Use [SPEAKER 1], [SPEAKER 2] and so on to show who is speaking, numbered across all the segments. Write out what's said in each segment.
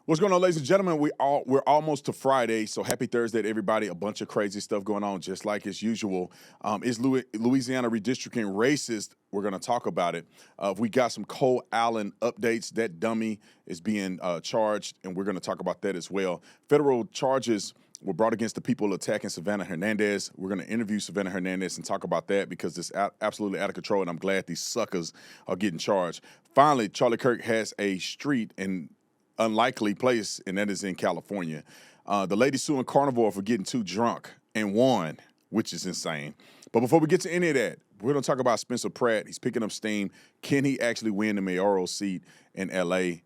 [SPEAKER 1] What's going on, ladies and gentlemen? We're almost to Friday, so happy Thursday to everybody. A bunch of crazy stuff going on, just like as usual. Is Louisiana redistricting racist? We're going to talk about it. We got some Cole Allen updates. That dummy is being charged, and we're going to talk about that as well. Federal charges were brought against the people attacking Savannah Hernandez. We're going to interview Savannah Hernandez and talk about that because it's absolutely out of control, and I'm glad these suckers are getting charged. Finally, Charlie Kirk has a street in unlikely place, and that is in California. The lady suing Carnivore for getting too drunk and won, which is insane. But before we get to any of that, we're going to talk about Spencer Pratt. He's picking up steam. Can he actually win the mayoral seat in L.A.?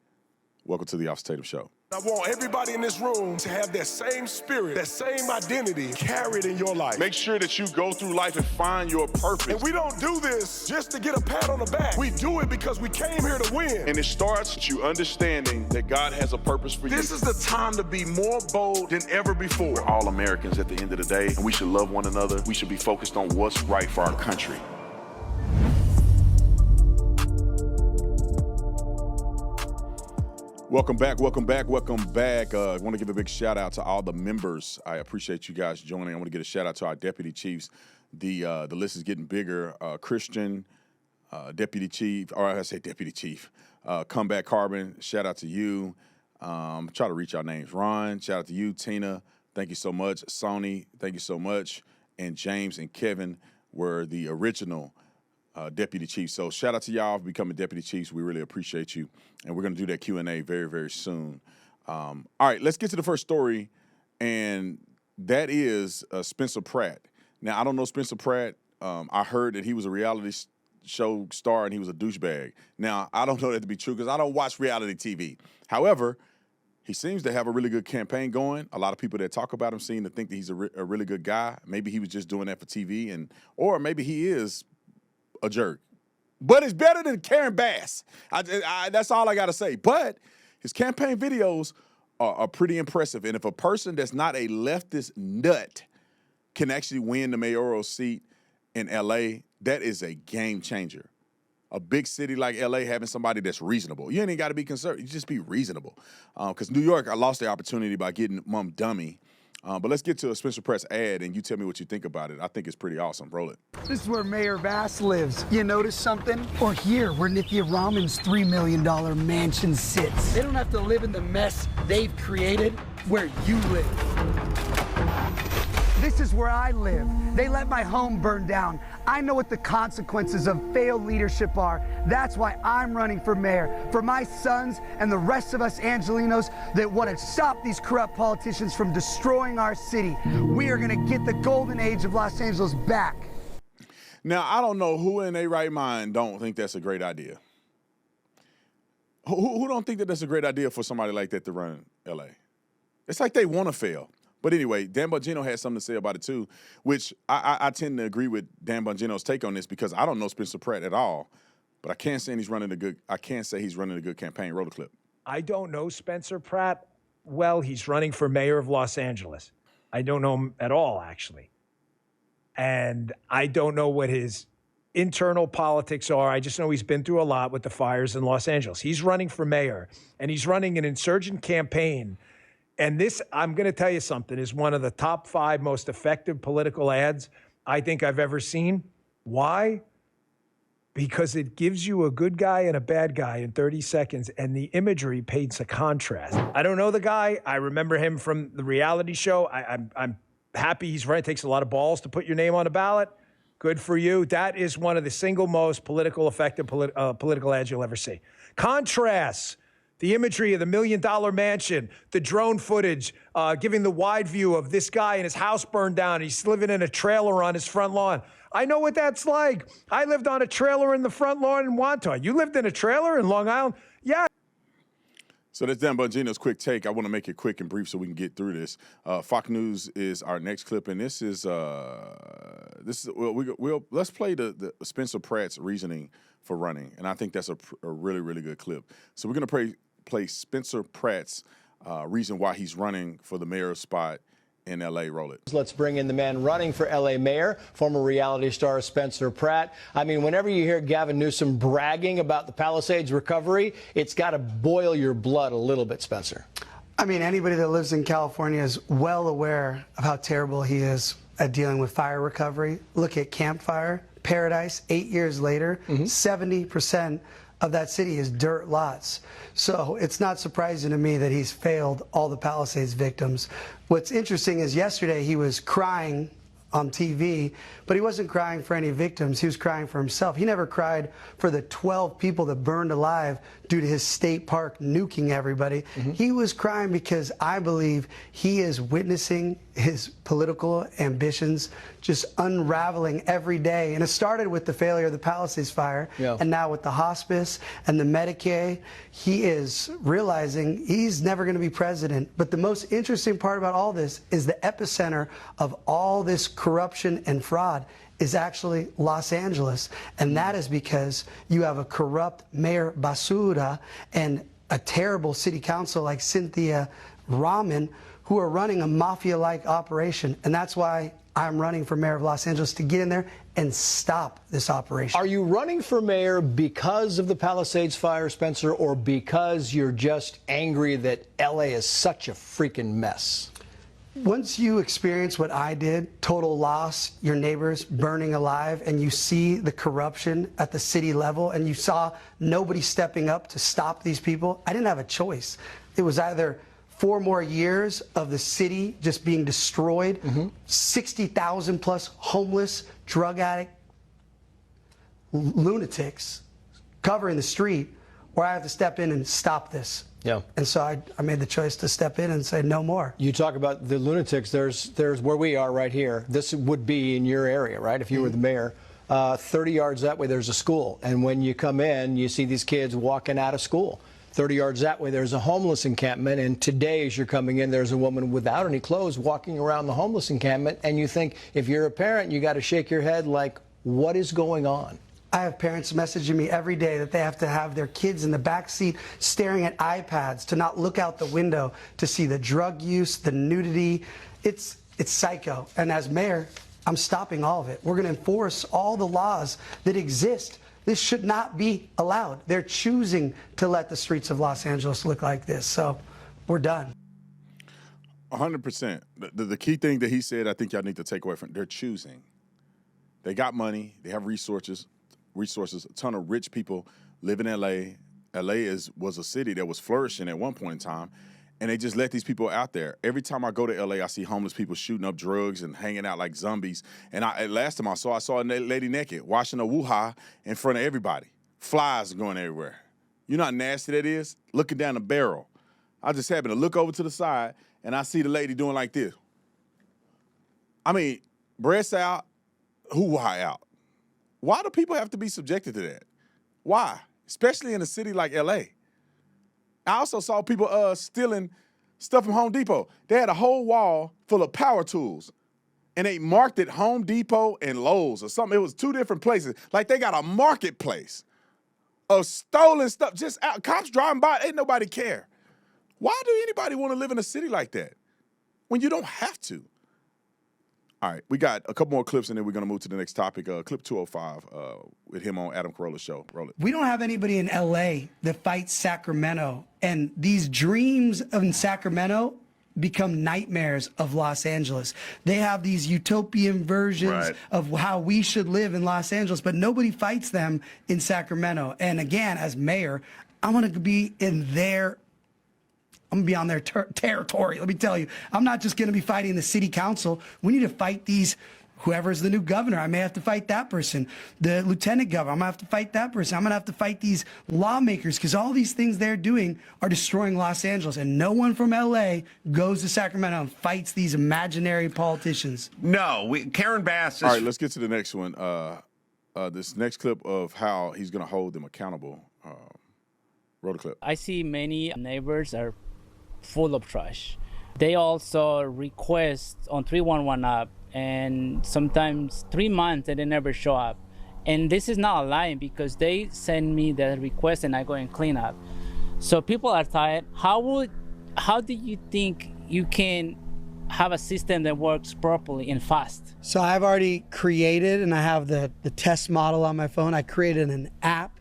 [SPEAKER 1] Welcome to the Officer Tatum Show.
[SPEAKER 2] I want everybody in this room to have that same spirit, that same identity carried in your life.
[SPEAKER 1] Make sure that you go through life and find your purpose.
[SPEAKER 2] And we don't do this just to get a pat on the back. We do it because we came here to win.
[SPEAKER 1] And it starts with you understanding that God has a purpose for you.
[SPEAKER 2] This is the time to be more bold than ever before.
[SPEAKER 1] We're all Americans at the end of the day, and we should love one another. We should be focused on what's right for our country. Welcome back. I want to give a big shout out to all the members. I appreciate you guys joining. I want to give a shout out to our deputy chiefs. The list is getting bigger. Christian, deputy chief, or I say deputy chief. Comeback Carbon, shout out to you. Try to reach our names. Ron, shout out to you. Tina, thank you so much. Sony, thank you so much. And James and Kevin were the original deputy chief. So shout out to y'all for becoming deputy chiefs. We really appreciate you. And we're going to do that Q&A very, very soon. All right, let's get to the first story. And that is Spencer Pratt. Now, I don't know Spencer Pratt. I heard that he was a reality show star and he was a douchebag. Now, I don't know that to be true because I don't watch reality TV. However, he seems to have a really good campaign going. A lot of people that talk about him seem to think that he's a really good guy. Maybe he was just doing that for TV, or maybe he is a jerk, but it's better than Karen Bass. That's all I got to say. But his campaign videos are pretty impressive. And if a person that's not a leftist nut can actually win the mayoral seat in L.A., that is a game changer. A big city like L.A. having somebody that's reasonable. You ain't even got to be conservative. You just be reasonable. Because New York, I lost the opportunity by getting Mom Dummy. But let's get to a Spencer Pratt's ad, and you tell me what you think about it. I think it's pretty awesome. Roll it.
[SPEAKER 3] This is where Mayor Bass lives. You notice something? Or here, where Nithya Raman's $3 million mansion sits. They don't have to live in the mess they've created where you live. This is where I live. They let my home burn down. I know what the consequences of failed leadership are. That's why I'm running for mayor. For my sons and the rest of us Angelinos that want to stop these corrupt politicians from destroying our city. We are going to get the golden age of Los Angeles back.
[SPEAKER 1] Now, I don't know who in their right mind don't think that's a great idea. Who don't think that that's a great idea for somebody like that to run L.A.? It's like they want to fail. But anyway, Dan Bongino had something to say about it too, which I tend to agree with Dan Bongino's take on this because I don't know Spencer Pratt at all, but I can't say he's running a good campaign. Roll the clip.
[SPEAKER 4] I don't know Spencer Pratt well. He's running for mayor of Los Angeles. I don't know him at all, actually. And I don't know what his internal politics are. I just know he's been through a lot with the fires in Los Angeles. He's running for mayor, and he's running an insurgent campaign. And this, I'm going to tell you something, is one of the top 5 most effective political ads I think I've ever seen. Why? Because it gives you a good guy and a bad guy in 30 seconds, and the imagery paints a contrast. I don't know the guy. I remember him from the reality show. I'm happy he's running. It takes a lot of balls to put your name on a ballot. Good for you. That is one of the single most effective political ads you'll ever see. Contrasts. The imagery of the $1 million mansion, the drone footage, giving the wide view of this guy and his house burned down. He's living in a trailer on his front lawn. I know what that's like. I lived on a trailer in the front lawn in Wantagh. You lived in a trailer in Long Island? Yeah.
[SPEAKER 1] So that's Dan Bongino's quick take. I want to make it quick and brief so we can get through this. Fox News is our next clip, and let's play the Spencer Pratt's reasoning for running, and I think that's a really, really good clip. So we're going to play Spencer Pratt's reason why he's running for the mayor spot in L.A. Roll it.
[SPEAKER 5] Let's bring in the man running for L.A. mayor, former reality star Spencer Pratt. I mean, whenever you hear Gavin Newsom bragging about the Palisades recovery, it's got to boil your blood a little bit, Spencer.
[SPEAKER 3] I mean, anybody that lives in California is well aware of how terrible he is at dealing with fire recovery. Look at Camp Fire, Paradise, 8 years later, 70% of that city is dirt lots. So it's not surprising to me that he's failed all the Palisades victims. What's interesting is yesterday he was crying on TV, but he wasn't crying for any victims. He was crying for himself. He never cried for the 12 people that burned alive due to his state park nuking everybody. He was crying because I believe he is witnessing his political ambitions just unraveling every day. And it started with the failure of the Palisades fire, and now with the hospice and the Medicaid, he is realizing he's never going to be president. But the most interesting part about all this is the epicenter of all this corruption and fraud is actually Los Angeles. And that is because you have a corrupt Mayor Basura and a terrible city council like Cynthia Rahman who are running a mafia-like operation. And that's why I'm running for mayor of Los Angeles, to get in there and stop this operation.
[SPEAKER 5] Are you running for mayor because of the Palisades fire, Spencer, or because you're just angry that LA is such a freaking mess?
[SPEAKER 3] Once you experience what I did, total loss, your neighbors burning alive, and you see the corruption at the city level, and you saw nobody stepping up to stop these people, I didn't have a choice. It was either 4 more years of the city just being destroyed, 60,000 plus homeless, drug addict, lunatics covering the street, or I have to step in and stop this. And so I made the choice to step in and say no more.
[SPEAKER 5] You talk about the lunatics. There's where we are right here. This would be in your area, right? If you were the mayor. 30 yards that way, there's a school. And when you come in, you see these kids walking out of school. 30 yards that way, there's a homeless encampment. And today, as you're coming in, there's a woman without any clothes walking around the homeless encampment. And you think, if you're a parent, you got to shake your head like, what is going on?
[SPEAKER 3] I have parents messaging me every day that they have to have their kids in the back seat staring at iPads to not look out the window to see the drug use, the nudity. It's psycho. And as mayor, I'm stopping all of it. We're going to enforce all the laws that exist. This should not be allowed. They're choosing to let the streets of Los Angeles look like this. So we're done.
[SPEAKER 1] 100%. The key thing that he said, I think y'all need to take away from, they're choosing. They got money. They have resources. A ton of rich people live in L.A. L.A. was a city that was flourishing at one point in time, and they just let these people out there. Every time I go to L.A., I see homeless people shooting up drugs and hanging out like zombies. And last time I saw a lady naked washing a woo-ha in front of everybody. Flies going everywhere. You know how nasty that is? Looking down the barrel. I just happened to look over to the side, and I see the lady doing like this. I mean, breasts out, hoo-ha out. Why do people have to be subjected to that? Why? Especially in a city like L.A. I also saw people stealing stuff from Home Depot. They had a whole wall full of power tools, and they marked it Home Depot and Lowe's or something. It was 2 different places. Like they got a marketplace of stolen stuff just out. Cops driving by, ain't nobody care. Why do anybody want to live in a city like that when you don't have to? All right, we got a couple more clips, and then we're going to move to the next topic. Clip 205 with him on Adam Carolla's show. Roll it.
[SPEAKER 3] We don't have anybody in L.A. that fights Sacramento, and these dreams in Sacramento become nightmares of Los Angeles. They have these utopian versions of how we should live in Los Angeles, but nobody fights them in Sacramento. And again, as mayor, I want to be in their I'm going to be on their territory. Let me tell you, I'm not just going to be fighting the city council. We need to fight whoever's the new governor. I may have to fight that person. The lieutenant governor, I'm going to have to fight that person. I'm going to have to fight these lawmakers because all these things they're doing are destroying Los Angeles. And no one from L.A. goes to Sacramento and fights these imaginary politicians.
[SPEAKER 6] No, Karen Bass is...
[SPEAKER 1] All right, let's get to the next one. This next clip of how he's going to hold them accountable. Roll the clip.
[SPEAKER 7] I see many neighbors are full of trash. They also request on 311 app, and sometimes 3 months and they never show up. And this is not a lie because they send me the request and I go and clean up. So people are tired. How do you think you can have a system that works properly and fast?
[SPEAKER 3] So I've already created, and I have the test model on my phone. I created an app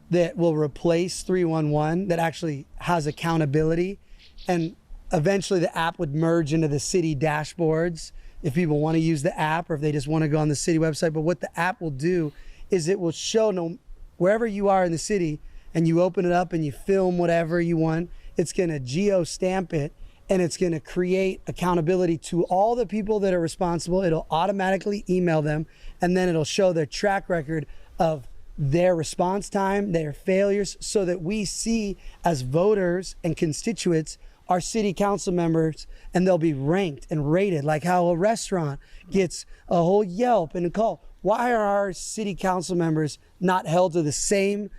[SPEAKER 3] that will replace 311 that actually has accountability. And eventually the app would merge into the city dashboards if people want to use the app or if they just want to go on the city website. But what the app will do is it will show wherever you are in the city and you open it up and you film whatever you want, it's going to geo-stamp it and it's going to create accountability to all the people that are responsible. It'll automatically email them and then it'll show their track record of their response time, their failures, so that we see as voters and constituents our city council members, and they'll be ranked and rated like how a restaurant gets a whole Yelp and a call. Why are our city council members not held to the same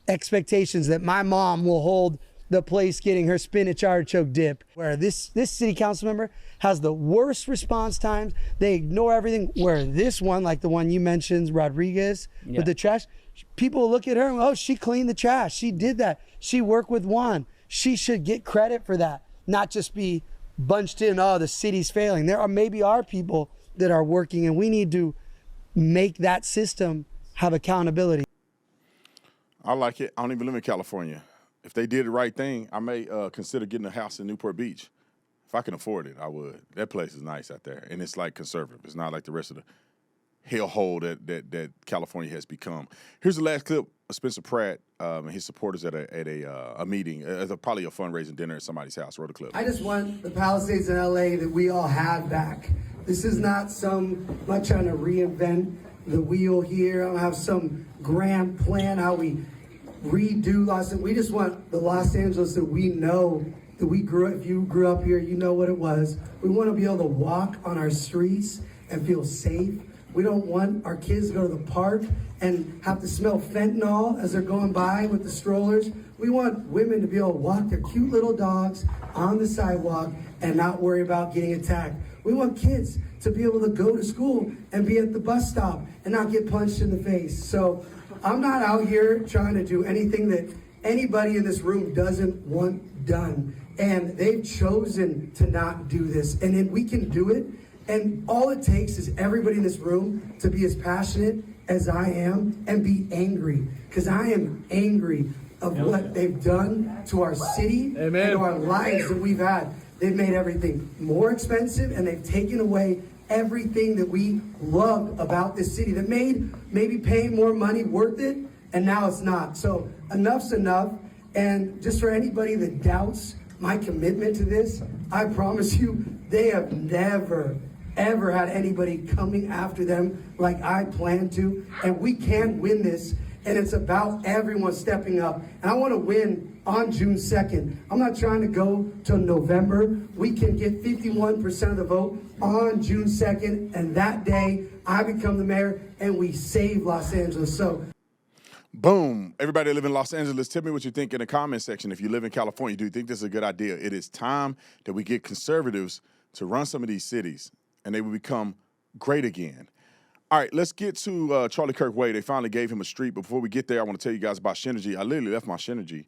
[SPEAKER 3] expectations that my mom will hold the place getting her spinach artichoke dip, where this city council member has the worst response times, they ignore everything, where this one, like the one you mentioned, Rodriguez, with the trash, people will look at her and, oh, she cleaned the trash, she did that, she worked with Juan, she should get credit for that, not just be bunched in, oh, the city's failing. There are maybe our people that are working, and we need to make that system have accountability.
[SPEAKER 1] I like it. I don't even live in California. If they did the right thing, I may consider getting a house in Newport Beach. If I can afford it, I would. That place is nice out there, and it's like conservative. It's not like the rest of the hellhole that California has become. Here's the last clip of Spencer Pratt and his supporters at a meeting, probably a fundraising dinner at somebody's house. Roll the clip.
[SPEAKER 3] I just want the Palisades in LA that we all had back. This is not I'm not trying to reinvent the wheel here. I don't have some grand plan how we redo Los Angeles. We just want the Los Angeles that we know, that we grew up. If you grew up here, you know what it was. We want to be able to walk on our streets and feel safe. We don't want our kids to go to the park and have to smell fentanyl as they're going by with the strollers. We want women to be able to walk their cute little dogs on the sidewalk and not worry about getting attacked. We want kids to be able to go to school and be at the bus stop and not get punched in the face. So I'm not out here trying to do anything that anybody in this room doesn't want done. And they've chosen to not do this. And then we can do it. And all it takes is everybody in this room to be as passionate as I am and be angry. Because I am angry of what they've done to our city and to our lives that we've had. They've made everything more expensive and they've taken away everything that we loved about this city that made maybe paying more money worth it, and now it's not. So enough's enough. And just for anybody that doubts my commitment to this, I promise you, they have never, ever had anybody coming after them like I plan to. And we can win this. And it's about everyone stepping up. And I want to win on June 2nd. I'm not trying to go till November. We can get 51% of the vote on June 2nd. And that day, I become the mayor and we save Los Angeles. So,
[SPEAKER 1] boom. Everybody that live in Los Angeles, tell me what you think in the comment section. If you live in California, do you think this is a good idea? It is time that we get conservatives to run some of these cities and they will become great again. All right, let's get to Charlie Kirk Way. They finally gave him a street. But before we get there, I want to tell you guys about Synergy. I literally left my Synergy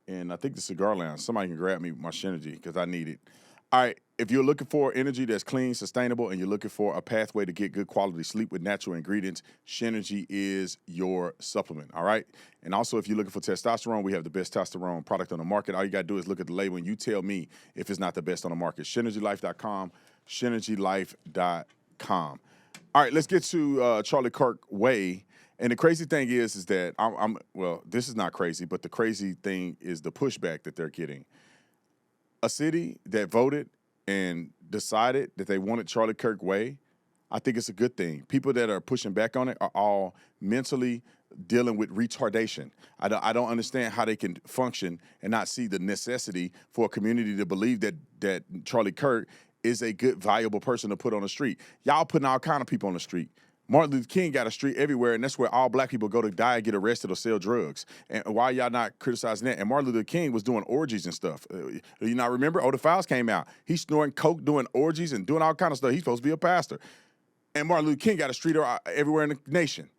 [SPEAKER 1] in, I think, the cigar lounge. Somebody can grab me my Synergy because I need it. All right, if you're looking for energy that's clean, sustainable, and you're looking for a pathway to get good quality sleep with natural ingredients, Synergy is your supplement, all right? And also, if you're looking for testosterone, we have the best testosterone product on the market. All you got to do is look at the label, and you tell me if it's not the best on the market. SynergyLife.com, SynergyLife.com. All right, let's get to Charlie Kirk Way. And the crazy thing is that well, this is not crazy, but the crazy thing is the pushback that they're getting. A city that voted and decided that they wanted Charlie Kirk Way, I think it's a good thing. People that are pushing back on it are all mentally dealing with retardation. I don't understand how they can function and not see the necessity for a community to believe that Charlie Kirk is a good, valuable person to put on the street. Y'all putting all kind of people on the street. Martin Luther King got a street everywhere, and that's where all black people go to die, get arrested, or sell drugs. And why y'all not criticizing that? And Martin Luther King was doing orgies and stuff. Do you not remember? Oh, the files came out. He's snorting coke, doing orgies, and doing all kind of stuff. He's supposed to be a pastor. And Martin Luther King got a street everywhere in the nation.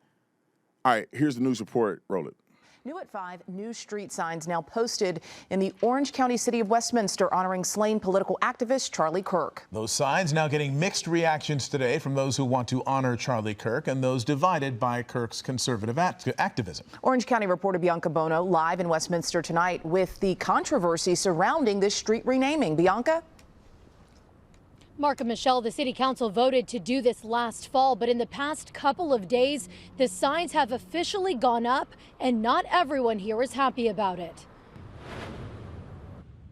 [SPEAKER 1] All right, here's the news report. Roll it.
[SPEAKER 8] New at 5, new street signs now posted in the Orange County city of Westminster honoring slain political activist Charlie Kirk.
[SPEAKER 9] Those signs now getting mixed reactions today from those who want to honor Charlie Kirk and those divided by Kirk's conservative activism.
[SPEAKER 8] Orange County reporter Bianca Bono live in Westminster tonight with the controversy surrounding this street renaming. Bianca?
[SPEAKER 10] Mark and Michelle, the city council voted to do this last fall, but in the past couple of days, the signs have officially gone up, and not everyone here is happy about it.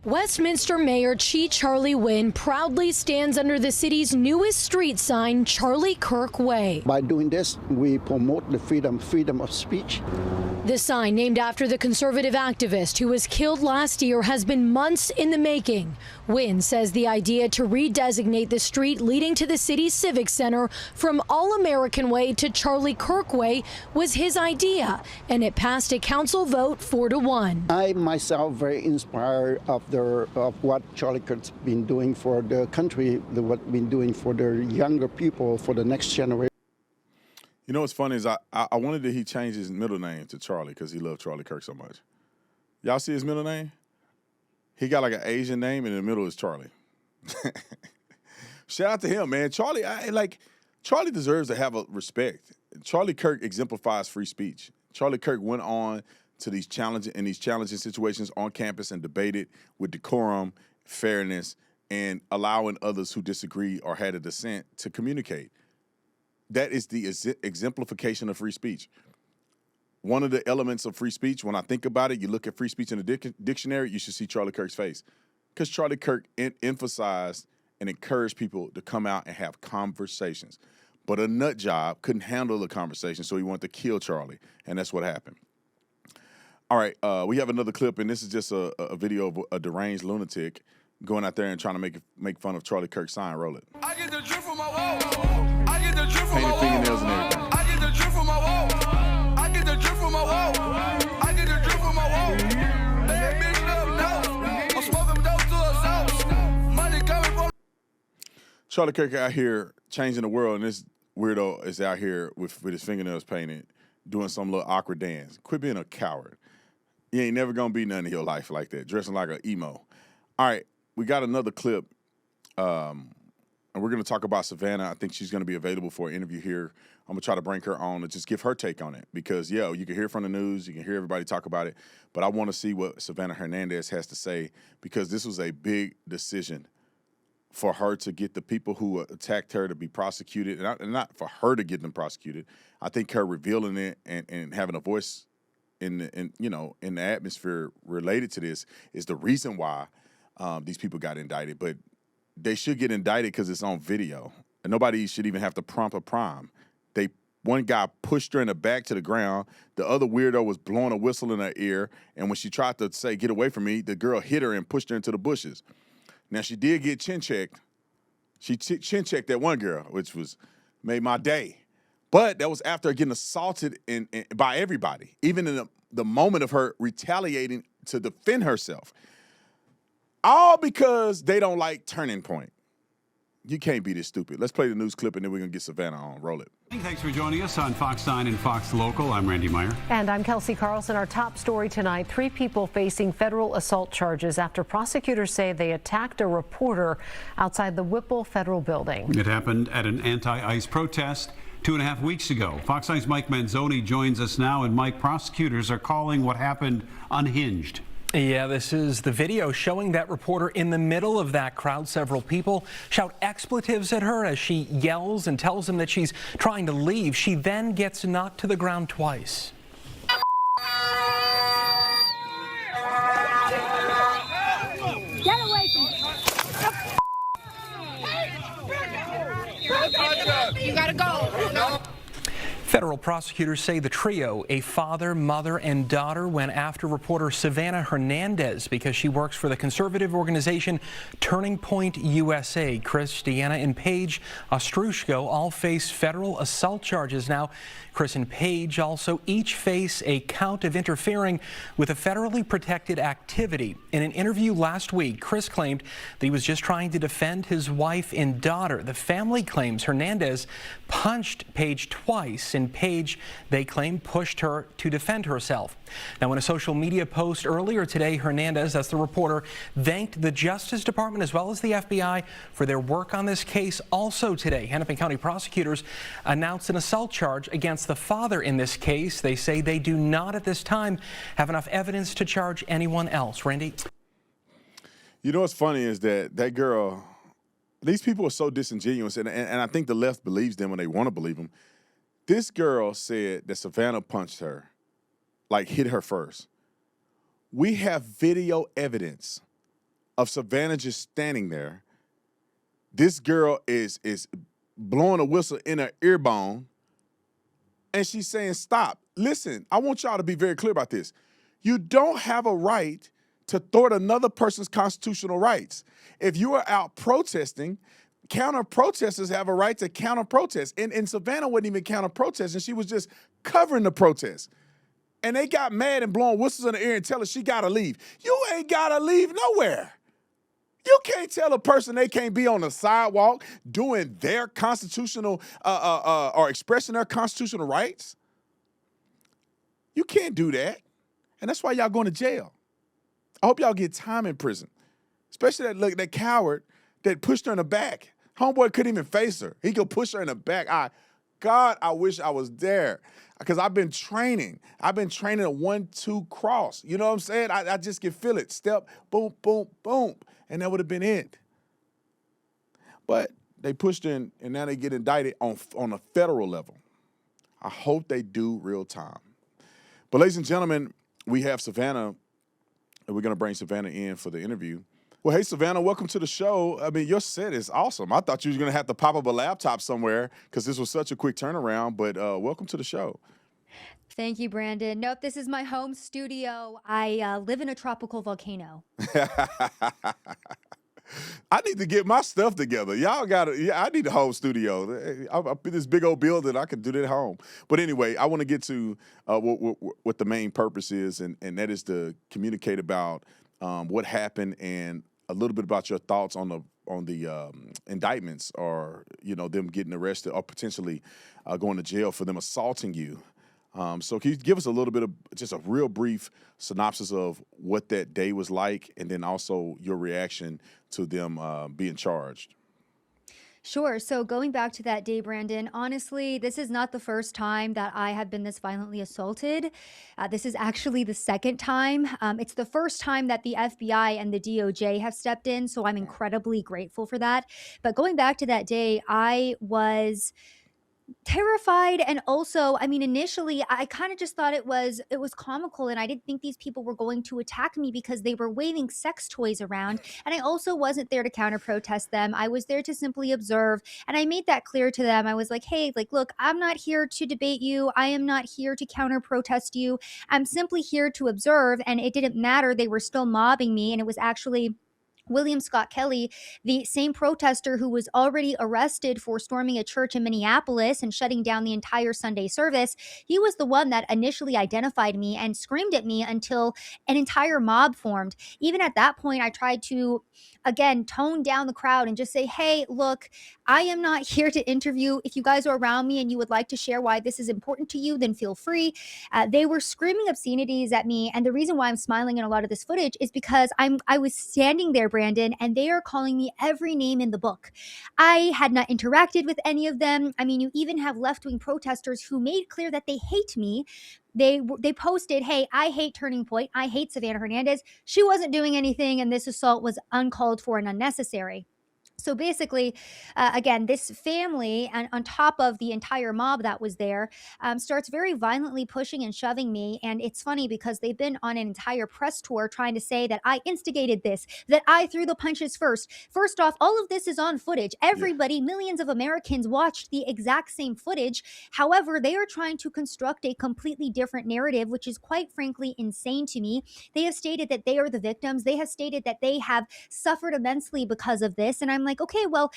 [SPEAKER 10] Westminster Mayor Charlie Wynn proudly stands under the city's newest street sign, Charlie Kirk Way.
[SPEAKER 11] By doing this, we promote the freedom of speech.
[SPEAKER 10] The sign, named after the conservative activist who was killed last year, has been months in the making. Wynn says the idea to redesignate the street leading to the city's Civic Center from All-American Way to Charlie Kirk Way was his idea, and it passed a council vote 4-1.
[SPEAKER 11] I myself very inspired of what Charlie Kirk's been doing for the country, what been doing for the younger people, for the next generation.
[SPEAKER 1] You know what's funny is I wanted that he change his middle name to Charlie because he loved Charlie Kirk so much. Y'all see his middle name? He got like an Asian name, and in the middle is Charlie. Shout out to him, man. Charlie, Charlie deserves to have a respect. Charlie Kirk exemplifies free speech. Charlie Kirk went on to these challenging situations on campus and debated with decorum, fairness, and allowing others who disagree or had a dissent to communicate. That is the exemplification of free speech. One of the elements of free speech, when I think about it, you look at free speech in the dictionary, you should see Charlie Kirk's face. Because Charlie Kirk emphasized and encouraged people to come out and have conversations. But a nut job couldn't handle the conversation, so he wanted to kill Charlie, and that's what happened. All right, we have another clip, and this is just a video of a deranged lunatic going out there and trying to make fun of Charlie Kirk's sign. Roll it.
[SPEAKER 2] I get the drip from my wall. I get the drip from my wall.
[SPEAKER 1] Painted fingernails and everything.
[SPEAKER 2] I get the drip from my wall. I get the drip from my wall. I get the drip from my wall. That bitch love no. I'm smoking dope to a sauce. Money coming from.
[SPEAKER 1] Charlie Kirk out here changing the world, and this weirdo is out here with his fingernails painted, doing some little awkward dance. Quit being a coward. You ain't never gonna be none in your life like that, dressing like an emo. All right, we got another clip, and we're gonna talk about Savannah. I think she's gonna be available for an interview here. I'm gonna try to bring her on and just give her take on it because, you can hear from the news, you can hear everybody talk about it, but I wanna see what Savannah Hernandez has to say because this was a big decision for her to get the people who attacked her to be prosecuted, and not for her to get them prosecuted. I think her revealing it and having a voice in the atmosphere related to this is the reason why these people got indicted. But they should get indicted because it's on video, and nobody should even have to prompt a crime. One guy pushed her in the back to the ground. The other weirdo was blowing a whistle in her ear, and when she tried to say, "Get away from me," the girl hit her and pushed her into the bushes. Now, she did get chin checked. She chin checked that one girl, which made my day. But that was after getting assaulted by everybody, even in the moment of her retaliating to defend herself. All because they don't like Turning Point. You can't be this stupid. Let's play the news clip, and then we're going to get Savannah on. Roll it.
[SPEAKER 12] Thanks for joining us on Fox 9 and Fox Local. I'm Randy Meyer.
[SPEAKER 13] And I'm Kelsey Carlson. Our top story tonight, 3 people facing federal assault charges after prosecutors say they attacked a reporter outside the Whipple Federal Building.
[SPEAKER 12] It happened at an anti-ICE protest 2.5 weeks ago. Fox 9's Mike Manzoni joins us now. And Mike, prosecutors are calling what happened unhinged.
[SPEAKER 14] Yeah, this is the video showing that reporter in the middle of that crowd. Several people shout expletives at her as she yells and tells them that she's trying to leave. She then gets knocked to the ground twice.
[SPEAKER 15] Get away from me. You gotta go.
[SPEAKER 14] Federal prosecutors say the trio, a father, mother, and daughter, went after reporter Savannah Hernandez because she works for the conservative organization Turning Point USA. Chris, Deanna, and Paige Ostrushko all face federal assault charges now. Chris and Paige also each face a count of interfering with a federally protected activity. In an interview last week, Chris claimed that he was just trying to defend his wife and daughter. The family claims Hernandez punched Paige twice and page they claim pushed her to defend herself. Now, in a social media post earlier today, Hernandez, that's the reporter, thanked the Justice Department as well as the FBI for their work on this case. Also today, Hennepin County prosecutors announced an assault charge against the father in this case. They say they do not at this time have enough evidence to charge anyone else. Randy?
[SPEAKER 1] You know what's funny is that girl, these people are so disingenuous, and I think the left believes them when they want to believe them. This girl said that Savannah punched her, like hit her first. We have video evidence of Savannah just standing there. This girl is blowing a whistle in her ear bone, and she's saying, stop. Listen, I want y'all to be very clear about this. You don't have a right to thwart another person's constitutional rights. If you are out protesting, counter-protesters have a right to counter-protest. And Savannah wasn't even counter-protesting. She was just covering the protest. And they got mad and blowing whistles in the ear and telling her she got to leave. You ain't got to leave nowhere. You can't tell a person they can't be on the sidewalk doing their constitutional or expressing their constitutional rights. You can't do that. And that's why y'all going to jail. I hope y'all get time in prison, especially that coward that pushed her in the back. Homeboy couldn't even face her. He could push her in the back. God, I wish I was there because I've been training. I've been training a 1-2 cross. You know what I'm saying? I just can feel it. Step, boom, boom, boom. And that would have been it. But they pushed in, and now they get indicted on a federal level. I hope they do real time. But ladies and gentlemen, we have Savannah. We're going to bring Savannah in for the interview. Well, hey, Savannah, welcome to the show. I mean, your set is awesome. I thought you were going to have to pop up a laptop somewhere because this was such a quick turnaround, but welcome to the show.
[SPEAKER 16] Thank you, Brandon. Nope, this is my home studio. I live in a tropical volcano.
[SPEAKER 1] I need to get my stuff together. Y'all got to, yeah, I need a home studio. I'm in this big old building. I can do that at home. But anyway, I want to get to what the main purpose is, and that is to communicate about what happened and a little bit about your thoughts on the indictments, or them getting arrested or potentially going to jail for them assaulting you. So can you give us a little bit of just a real brief synopsis of what that day was like, and then also your reaction to them being charged?
[SPEAKER 16] Sure. So going back to that day, Brandon, honestly, this is not the first time that I have been this violently assaulted. This is actually the second time. It's the first time that the FBI and the DOJ have stepped in, so I'm incredibly grateful for that. But going back to that day, I was terrified, and also, I mean, initially I kind of just thought it was comical, and I didn't think these people were going to attack me because they were waving sex toys around, and I also wasn't there to counter protest them. I was there to simply observe, and I made that clear to them. I was like, hey, look, I'm not here to debate you. I am not here to counter protest you. I'm simply here to observe, and it didn't matter. They were still mobbing me, and it was actually William Scott Kelly, the same protester who was already arrested for storming a church in Minneapolis and shutting down the entire Sunday service. He was the one that initially identified me and screamed at me until an entire mob formed. Even at that point, I tried to, again, tone down the crowd and just say, hey, look, I am not here to interview. If you guys are around me and you would like to share why this is important to you, then feel free. They were screaming obscenities at me. And the reason why I'm smiling in a lot of this footage is because I was standing there, Brandon, and they are calling me every name in the book. I had not interacted with any of them. I mean, you even have left-wing protesters who made clear that they hate me. They posted, hey, I hate Turning Point. I hate Savannah Hernandez. She wasn't doing anything, and this assault was uncalled for and unnecessary. So basically, again, this family, and on top of the entire mob that was there, starts very violently pushing and shoving me. And it's funny because they've been on an entire press tour trying to say that I instigated this, that I threw the punches first. First off, all of this is on footage. Everybody, millions of Americans watched the exact same footage. However, they are trying to construct a completely different narrative, which is quite frankly insane to me. They have stated that they are the victims. They have stated that they have suffered immensely because of this. And I'm like, okay, well,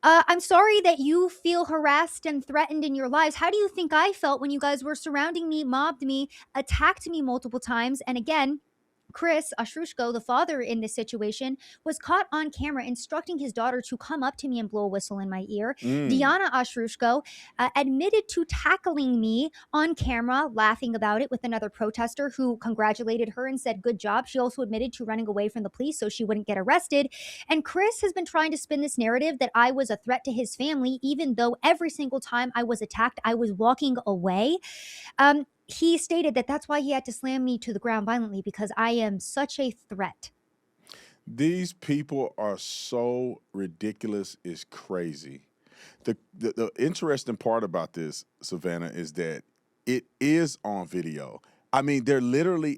[SPEAKER 16] I'm sorry that you feel harassed and threatened in your lives. How do you think I felt when you guys were surrounding me, mobbed me, attacked me multiple times? And again, Chris Ashrushko, the father in this situation, was caught on camera instructing his daughter to come up to me and blow a whistle in my ear. Diana Ashrushko admitted to tackling me on camera, laughing about it with another protester who congratulated her and said, good job. She also admitted to running away from the police so she wouldn't get arrested. And Chris has been trying to spin this narrative that I was a threat to his family, even though every single time I was attacked, I was walking away. He stated that that's why he had to slam me to the ground violently, because I am such a threat.
[SPEAKER 1] These people are so ridiculous, it's crazy. The interesting part about this, Savannah, is that it is on video. I mean, they're literally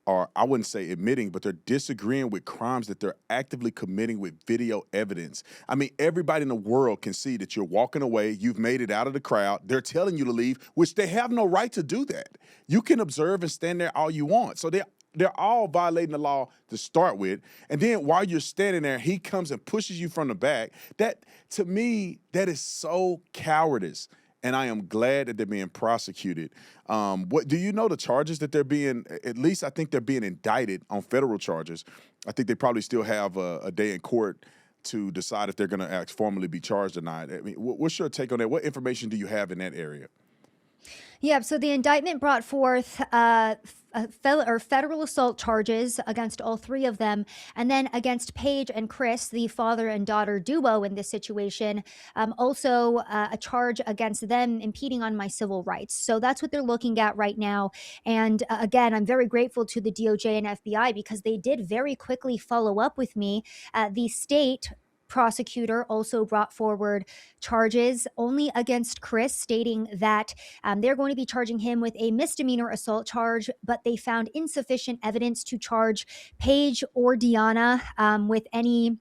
[SPEAKER 1] are, I wouldn't say admitting, but they're disagreeing with crimes that they're actively committing with video evidence. I mean, everybody in the world can see that you're walking away, you've made it out of the crowd, they're telling you to leave, which they have no right to do that. You can observe and stand there all you want. So they're all violating the law to start with. And then while you're standing there, he comes and pushes you from the back. That, to me, that is so cowardice. And I am glad that they're being prosecuted. What do you know the charges that they're being, at least I think they're being indicted on federal charges. I think they probably still have a day in court to decide if they're going to formally be charged or not. I mean, what's your take on that? What information do you have in that area?
[SPEAKER 16] Yeah, so the indictment brought forth federal assault charges against all three of them, and then against Paige and Chris, the father and daughter duo in this situation, also a charge against them impeding on my civil rights. So that's what they're looking at right now. And again, I'm very grateful to the DOJ and FBI because they did very quickly follow up with me. The state prosecutor also brought forward charges only against Chris, stating that they're going to be charging him with a misdemeanor assault charge, but they found insufficient evidence to charge Paige or Diana with any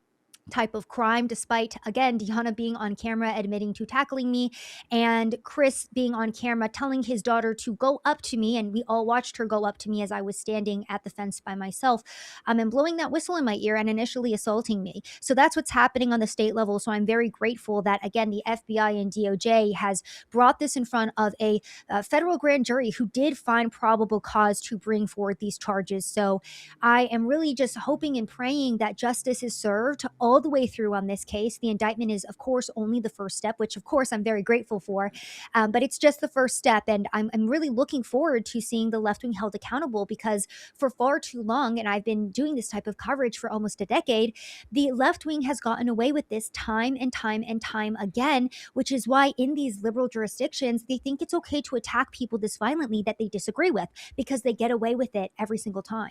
[SPEAKER 16] type of crime, despite, again, Diana being on camera admitting to tackling me and Chris being on camera telling his daughter to go up to me, and we all watched her go up to me as I was standing at the fence by myself, and blowing that whistle in my ear and initially assaulting me. So that's what's happening on the state level. So I'm very grateful that, again, the FBI and DOJ has brought this in front of a federal grand jury who did find probable cause to bring forward these charges. So I am really just hoping and praying that justice is served all the way through on this case. The indictment is, of course, only the first step, which, of course, I'm very grateful for. But it's just the first step. And I'm really looking forward to seeing the left wing held accountable, because for far too long, and I've been doing this type of coverage for almost a decade, the left wing has gotten away with this time and time and time again, which is why in these liberal jurisdictions, they think it's okay to attack people this violently that they disagree with, because they get away with it every single time.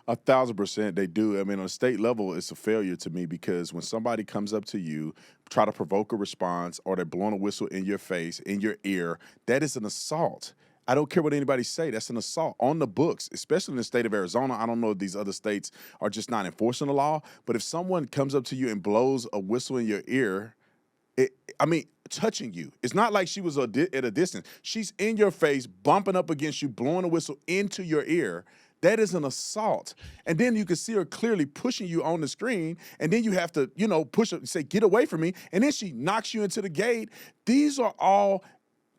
[SPEAKER 1] 1,000% they do. I mean, on a state level, it's a failure to me, because when somebody comes up to you, try to provoke a response, or they're blowing a whistle in your face, in your ear, that is an assault. I don't care what anybody say. That's an assault on the books, especially in the state of Arizona. I don't know if these other states are just not enforcing the law, but if someone comes up to you and blows a whistle in your ear, touching you. It's not like she was at a distance. She's in your face, bumping up against you, blowing a whistle into your ear. That is an assault. And then you can see her clearly pushing you on the screen, and then you have to, push her, say, get away from me, and then she knocks you into the gate. These are all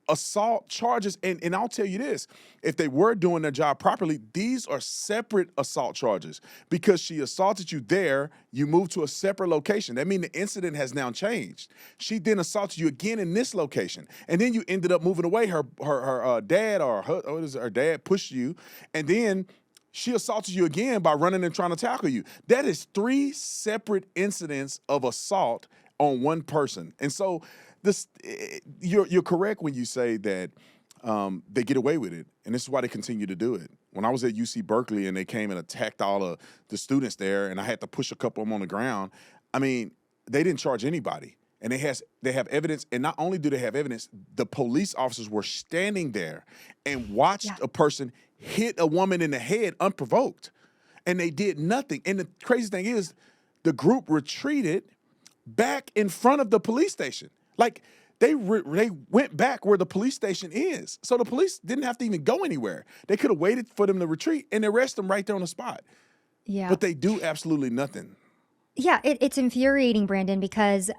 [SPEAKER 1] assault charges, and I'll tell you this, if they were doing their job properly, these are separate assault charges, because she assaulted you there, you moved to a separate location. That means the incident has now changed. She then assaulted you again in this location, and then you ended up moving away. Her dad or her dad pushed you, and then she assaulted you again by running and trying to tackle you. That is 3 separate incidents of assault on one person. And so you're correct when you say that they get away with it, and this is why they continue to do it. When I was at UC Berkeley and they came and attacked all of the students there, and I had to push a couple of them on the ground, I mean, they didn't charge anybody. And they have evidence, and not only do they have evidence, the police officers were standing there and watched a person hit a woman in the head unprovoked, and they did nothing. And the crazy thing is, the group retreated back in front of the police station. Like, they went back where the police station is. So the police didn't have to even go anywhere. They could have waited for them to retreat and arrest them right there on the spot.
[SPEAKER 16] Yeah.
[SPEAKER 1] But they do absolutely nothing.
[SPEAKER 16] Yeah, it's infuriating, Brandon, because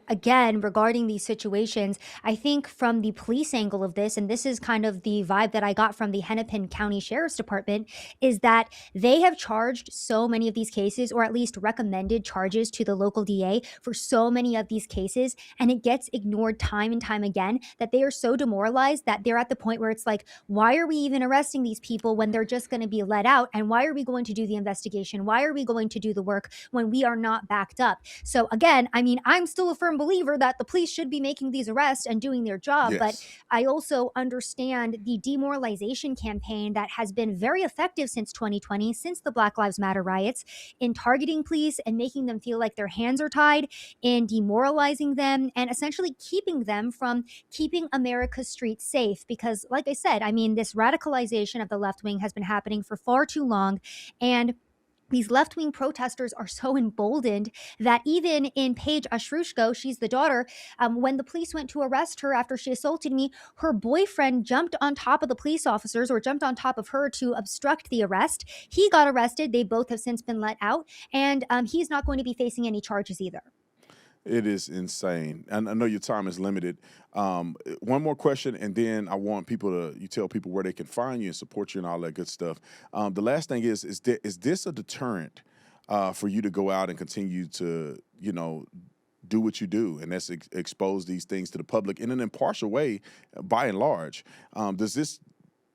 [SPEAKER 16] again, regarding these situations, I think from the police angle of this, and this is kind of the vibe that I got from the Hennepin County Sheriff's Department, is that they have charged so many of these cases, or at least recommended charges to the local DA for so many of these cases, and it gets ignored time and time again, that they are so demoralized that they're at the point where it's like, why are we even arresting these people when they're just going to be let out? And why are we going to do the investigation? Why are we going to do the work when we are not backed up? So again, I mean, I'm still a firm believer that the police should be making these arrests and doing their job,
[SPEAKER 1] Yes.
[SPEAKER 16] but I also understand the demoralization campaign that has been very effective since 2020, since the Black Lives Matter riots, in targeting police and making them feel like their hands are tied, in demoralizing them, and essentially keeping them from keeping America's streets safe. Because like I said, I mean, this radicalization of the left wing has been happening for far too long, and these left-wing protesters are so emboldened that even in Paige Ashrushko, she's the daughter, when the police went to arrest her after she assaulted me, her boyfriend jumped on top of the police officers, or jumped on top of her to obstruct the arrest. He got arrested. They both have since been let out, and he's not going to be facing any charges either.
[SPEAKER 1] It is insane. And I know your time is limited. One more question, and then I want you tell people where they can find you and support you and all that good stuff. The last thing is this a deterrent for you to go out and continue to, do what you do, and that's expose these things to the public in an impartial way, by and large? Does this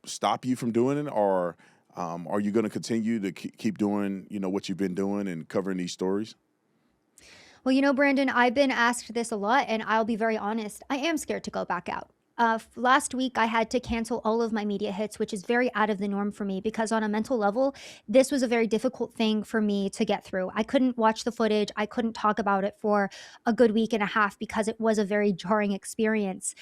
[SPEAKER 1] stop you from doing it, or are you going to continue to keep doing, what you've been doing and covering these stories?
[SPEAKER 16] Well, Brandon, I've been asked this a lot, and I'll be very honest. I am scared to go back out. Last week, I had to cancel all of my media hits, which is very out of the norm for me, because on a mental level, this was a very difficult thing for me to get through. I couldn't watch the footage. I couldn't talk about it for a good week and a half because it was a very jarring experience.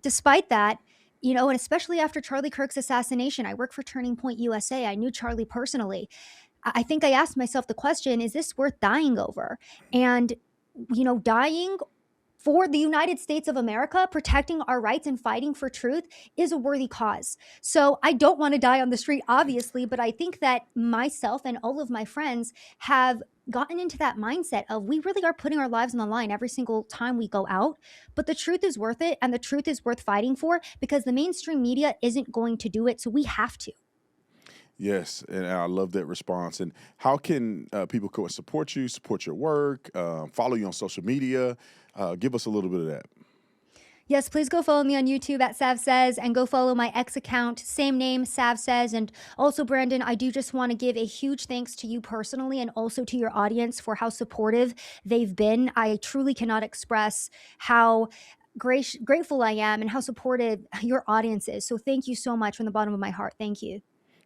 [SPEAKER 16] Despite that, and especially after Charlie Kirk's assassination, I work for Turning Point USA. I knew Charlie personally. I think I asked myself the question, is this worth dying over? And, dying for the United States of America, protecting our rights and fighting for truth is a worthy cause. So I don't want to die on the street, obviously, but I think that myself and all of my friends have gotten into that mindset of, we really are putting our lives on the line every single time we go out, but the truth is worth it, and the truth is worth fighting for, because the mainstream media isn't going to do it, so we have to.
[SPEAKER 1] Yes, and I love that response. And how can people go and support you, support your work, follow you on social media? Give us a little bit of that.
[SPEAKER 16] Yes, please go follow me on YouTube at Sav Says, and go follow my X account, same name, Sav Says. And also, Brandon, I do just want to give a huge thanks to you personally, and also to your audience for how supportive they've been. I truly cannot express how grateful I am and how supportive your audience is. So thank you so much from the bottom of my heart. Thank you.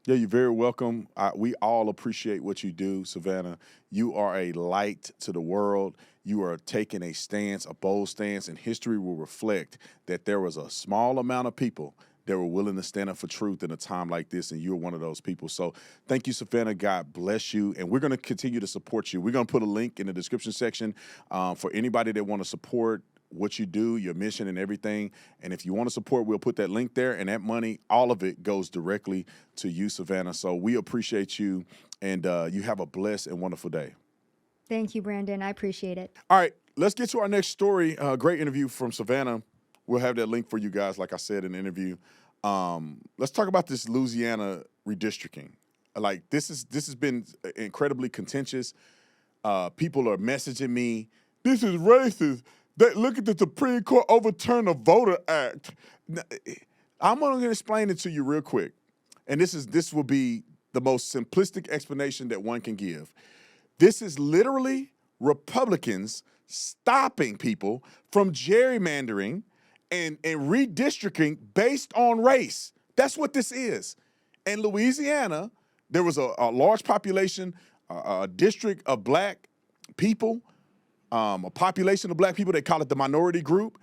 [SPEAKER 1] Yeah, you're very welcome. We all appreciate what you do, Savannah. You are a light to the world. You are taking a stance, a bold stance, and history will reflect that there was a small amount of people that were willing to stand up for truth in a time like this, and you're one of those people. So thank you, Savannah. God bless you, and we're going to continue to support you. We're going to put a link in the description section for anybody that want to support what you do, your mission and everything. And if you want to support, we'll put that link there, and that money, all of it goes directly to you, Savannah. So we appreciate you, and you have a blessed and wonderful day.
[SPEAKER 16] Thank you, Brandon. I appreciate it.
[SPEAKER 1] All right, let's get to our next story. Great interview from Savannah. We'll have that link for you guys, like I said in the interview. Let's talk about this Louisiana redistricting. Like, this has been incredibly contentious. People are messaging me, this is racist. Look at the Supreme Court overturn the Voter Act. I'm going to explain it to you real quick. And this will be the most simplistic explanation that one can give. This is literally Republicans stopping people from gerrymandering and redistricting based on race. That's what this is. In Louisiana, there was a large population, a district of black people, a population of black people, they call it the minority group,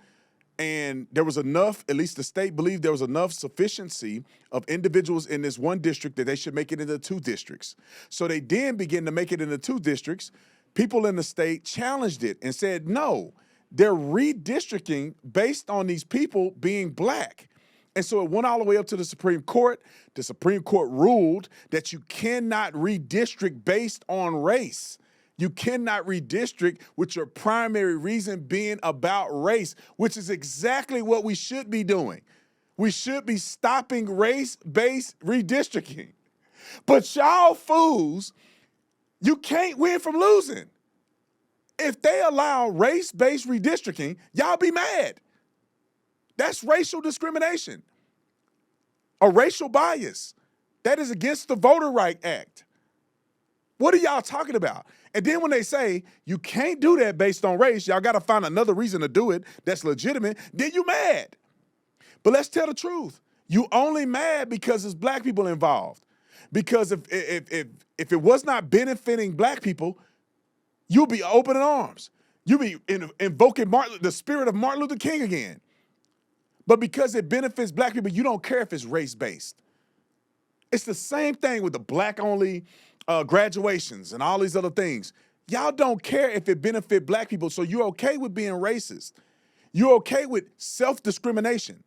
[SPEAKER 1] and there was enough, at least the state believed there was enough sufficiency of individuals in this one district that they should make it into 2 districts. So they then began to make it into 2 districts. People in the state challenged it and said, no, they're redistricting based on these people being black. And so it went all the way up to the Supreme Court. The Supreme Court ruled that you cannot redistrict based on race. You cannot redistrict with your primary reason being about race, which is exactly what we should be doing. We should be stopping race-based redistricting. But y'all fools, you can't win from losing. If they allow race-based redistricting, y'all be mad. That's racial discrimination, a racial bias. That is against the Voter Right Act. What are y'all talking about? And then when they say you can't do that based on race, y'all got to find another reason to do it that's legitimate, then you mad. But let's tell the truth. You only mad because there's black people involved. Because if it was not benefiting black people, you'll be open in arms. You'll be invoking the spirit of Martin Luther King again. But because it benefits black people, you don't care if it's race-based. It's the same thing with the black-only graduations and all these other things. Y'all don't care if it benefits black people, so you're okay with being racist. You're okay with self-discrimination.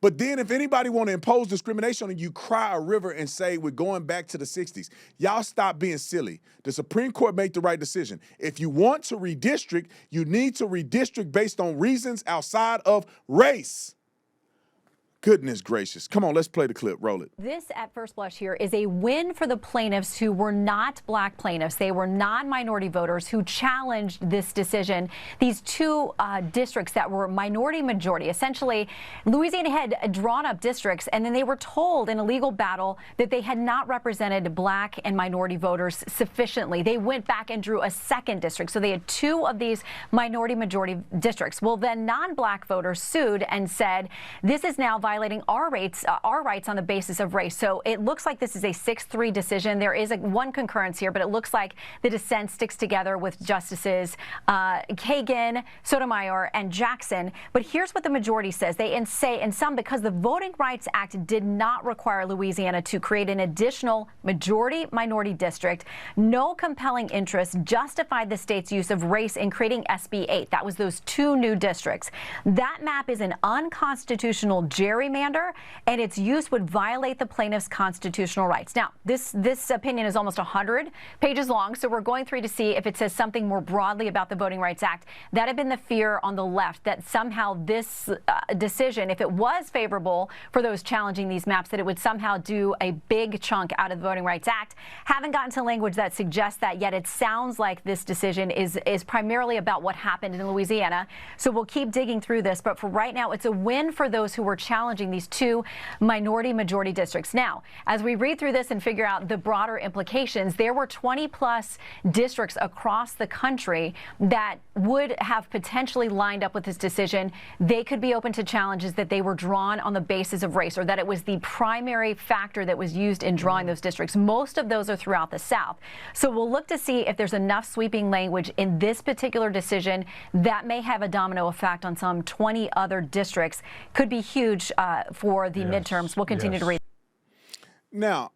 [SPEAKER 1] But then if anybody want to impose discrimination on you, cry a river and say we're going back to the 60s. Y'all stop being silly. The Supreme Court made the right decision. If you want to redistrict, you need to redistrict based on reasons outside of race. Goodness gracious. Come on, let's play the clip. Roll it.
[SPEAKER 17] This, at first blush here, is a win for the plaintiffs who were not black plaintiffs. They were non-minority voters who challenged this decision. These two districts that were minority majority. Essentially, Louisiana had drawn up districts, and then they were told in a legal battle that they had not represented black and minority voters sufficiently. They went back and drew a second district. So they had two of these minority majority districts. Well, then non-black voters sued and said, this is now violating our rights on the basis of race. So it looks like this is a 6-3 decision. There is one concurrence here, but it looks like the dissent sticks together with Justices Kagan, Sotomayor, and Jackson. But here's what the majority says. They say in some, because the Voting Rights Act did not require Louisiana to create an additional majority-minority district, no compelling interest justified the state's use of race in creating SB 8. That was those two new districts. That map is an unconstitutional gerrymander, and its use would violate the plaintiff's constitutional rights. Now, this opinion is almost 100 pages long, so we're going through to see if it says something more broadly about the Voting Rights Act. That had been the fear on the left, that somehow this decision, if it was favorable for those challenging these maps, that it would somehow do a big chunk out of the Voting Rights Act. Haven't gotten to language that suggests that yet. It sounds like this decision is primarily about what happened in Louisiana, so we'll keep digging through this. But for right now, it's a win for those who were challenging these two minority-majority districts. Now, as we read through this and figure out the broader implications, there were 20-plus districts across the country that would have potentially lined up with this decision. They could be open to challenges that they were drawn on the basis of race, or that it was the primary factor that was used in drawing those districts. Most of those are throughout the South. So we'll look to see if there's enough sweeping language in this particular decision that may have a domino effect on some 20 other districts. Could be huge for the midterms. We'll continue to read.
[SPEAKER 1] Now,